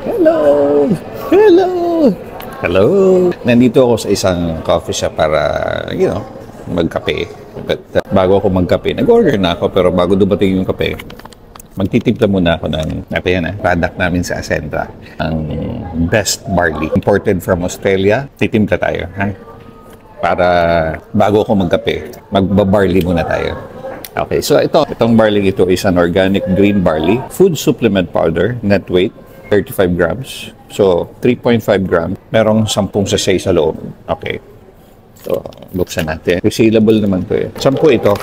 Hello! Hello! Hello! Nandito ako sa isang coffee shop para, magkape. But bago ako magkape, nag-order na ako pero bago dumating yung kape, magtitimpla muna ako ng product namin sa Ascendra. Ang best barley. Imported from Australia. Titimpla tayo, ha? Para bago ako magkape, magbabarley muna tayo. Okay, so itong barley ito is an organic green barley. Food supplement powder, net weight, 35 grams. So, 3.5 grams. Merong 10 sachet sa loob. Okay. So, buksan natin. Resealable naman to eh. 10 ito.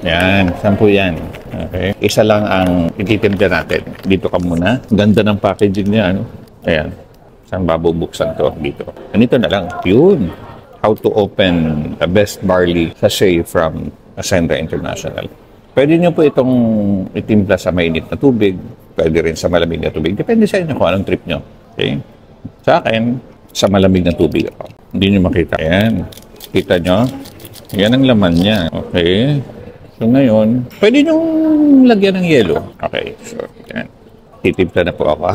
Yan, 10 yan. Okay. Isa lang ang ititimpla natin. Dito ka muna. Ganda ng packaging niya, ano? Ayan. Saan babubuksan to? Dito. Ganito na lang. Yun. How to open a best barley sachet from Ascendra International. Pwede nyo po itong itimpla sa mainit na tubig. Pwede rin sa malamig na tubig. Depende sa inyo kung anong trip nyo. Okay? Sa akin, sa malamig na tubig ako. Hindi nyo makita. Ayan. Kita nyo? Yan ang laman niya. Okay. So ngayon, pwede nyo lagyan ng yelo. Okay. So, yan. Titimpla na po ako.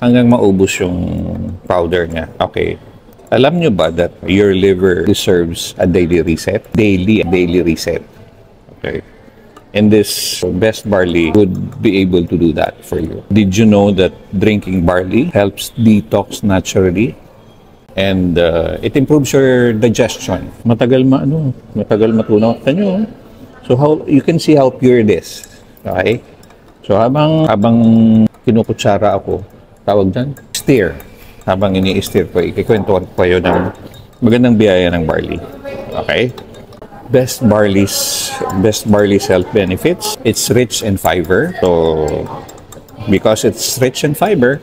Hanggang maubos yung powder niya. Okay. Alam nyo ba that your liver deserves a daily reset? Daily reset. Okay. And this best barley would be able to do that for you. Did you know that drinking barley helps detox naturally? And it improves your digestion. Matagal matunaw. Tanyo. So you can see how pure it is. Okay? So habang kinukutsara ako, tawag dyan, stir. Habang ini-stir ko, ikikwento ko yun ng magandang biyaya ng barley. Okay? Best barley's health benefits. It's rich in fiber. So, because it's rich in fiber,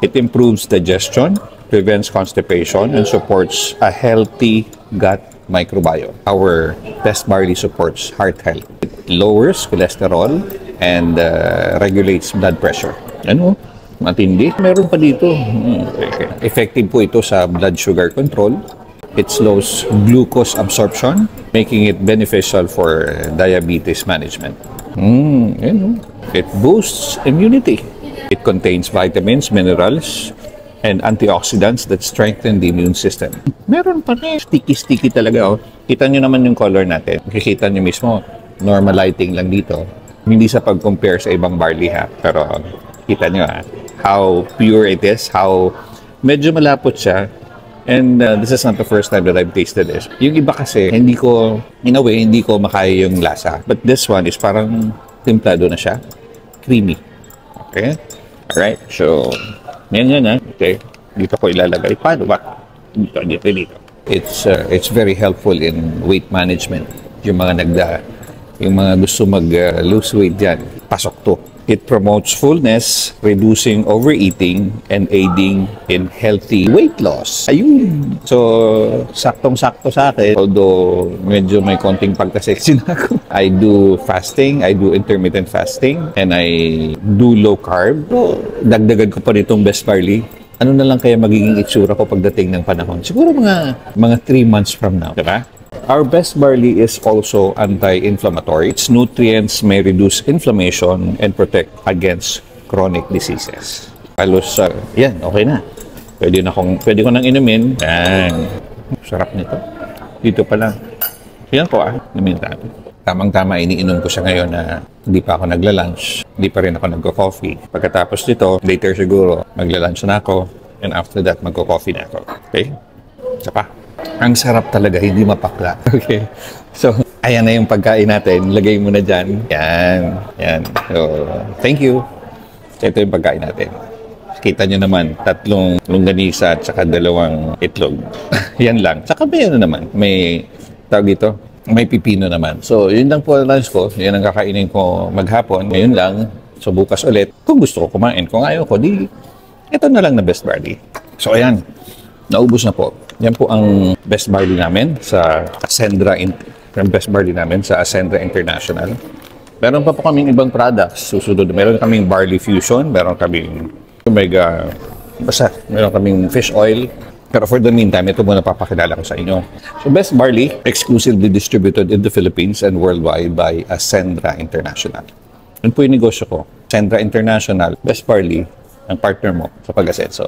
it improves digestion, prevents constipation, and supports a healthy gut microbiome. Our best barley supports heart health. It lowers cholesterol and regulates blood pressure. Ano? Matindi. Meron pa dito. Effective po ito sa blood sugar control. It slows glucose absorption, making it beneficial for diabetes management. It boosts immunity. It contains vitamins, minerals, and antioxidants that strengthen the immune system. Meron pa rin. Sticky talaga. Oh. Kita nyo naman yung color natin. Kikita nyo mismo. Normal lighting lang dito. Hindi sa pag-compare sa ibang barley ha. Pero kita nyo ha. How pure it is. How medyo malapot siya. And this is not the first time that I've tasted this. Yung iba kasi, in a way, hindi ko makaya yung lasa. But this one is parang timplado na siya. Creamy. Okay? Alright. So, yan ha. Okay. Dito ko ilalagay. Paano ba? Dito. It's very helpful in weight management. Yung mga gusto mag-lose weight dyan, pasok to. It promotes fullness, reducing overeating, and aiding in healthy weight loss. Ayun. So, saktong-sakto sa akin. Although, medyo may konting pagkaseksin ako. I do fasting, I do intermittent fasting, and I do low carb. So, dagdagan ko pa nitong best barley. Ano na lang kaya magiging itsura ko pagdating ng panahon? Siguro mga 3 months from now. Diba? Our best barley is also anti-inflammatory. Its nutrients may reduce inflammation and protect against chronic diseases. Halos, yan, okay na. Pwede ko nang inumin. Yan. Sarap nito. Dito pa lang. Yan po inumin natin. Tamang-tama, iniinom ko siya ngayon na hindi pa ako nagla-lunch. Hindi pa rin ako nagko-coffee. Pagkatapos nito, later siguro, magla-lunch na ako. And after that, magko-coffee na ako. Okay? Isa pa. Ang sarap talaga, hindi mapakla. Okay. So, ayan na yung pagkain natin. Lagay mo na dyan. Yan. So, thank you. Ito yung pagkain natin. Kita nyo naman, 3 longganisa at saka 2 itlog. Yan lang. Saka may naman. May tawag dito. May pipino naman. So, yun lang po ang lunch ko. Yan ang kakainin ko maghapon. Ngayon lang. So, bukas ulit. Kung gusto ko kumain. Kung ayaw ko, ito na lang na best barley. So, ayan. Naubos na po. Yan po ang best barley namin sa Ascendra International. Meron pa po kaming ibang products. Susunod, meron kaming barley fusion, meron kaming meron kaming fish oil. Pero for the meantime, ito muna papakilala ko sa inyo. So, best barley, exclusively distributed in the Philippines and worldwide by Ascendra International. Yun po yung negosyo ko. Ascendra International, best barley, ng partner mo sa Pag-Asenso.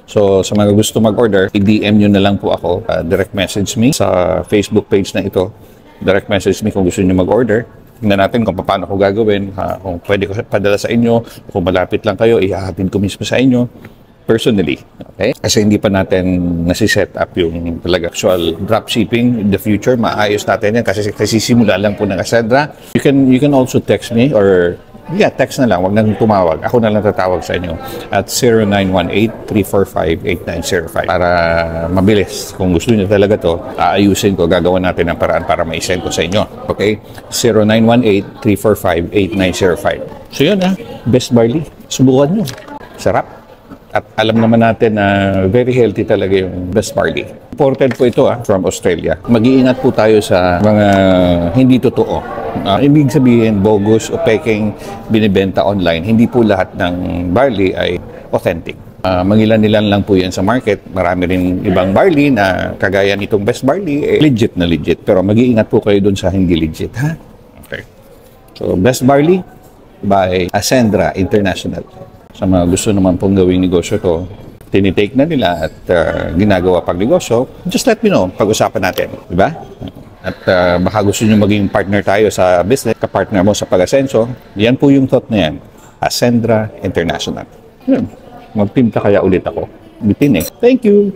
So, sa mga gusto mag-order, i-DM nyo na lang po ako. Direct message me sa Facebook page na ito. Direct message me kung gusto nyo mag-order. Tingnan natin kung paano ko gagawin, kung pwede ko padala sa inyo, kung malapit lang kayo, ihahatid ko mismo sa inyo personally. Okay? Kasi hindi pa natin nasi-set up yung talaga actual dropshipping. In the future, maayos natin yan kasi simula lang po ng Cassandra. You can also text me or text na lang, wag nang tumawag. Ako na lang tatawag sa inyo at 0918-345-8905 para mabilis. Kung gusto niyo talaga to, aayusin ko, gagawa natin ng paraan para ma-send ko sa inyo. Okay? 0918-345-8905. So yun best barley. Subukan nyo. Sarap. At alam naman natin na very healthy talaga yung best barley. Imported po ito from Australia. Mag-iingat po tayo sa mga hindi totoo. Ibig sabihin, bogus o peking binibenta online. Hindi po lahat ng barley ay authentic. Mangilan-ilan lang po yan sa market. Marami rin ibang barley na kagaya nitong best barley, legit na legit. Pero mag-iingat po kayo dun sa hindi legit. Okay. So, best barley by Ascendra International. Sa mga gusto naman pong gawing negosyo to, tinitake na nila at ginagawa pag negosyo, just let me know, pag-usapan natin, di ba? At baka gusto nyo maging partner tayo sa business, kapartner mo sa Pag-Asenso, yan po yung thought na yan, Ascendra International. Yun, magtimpla kaya ulit ako. Bitin Thank you!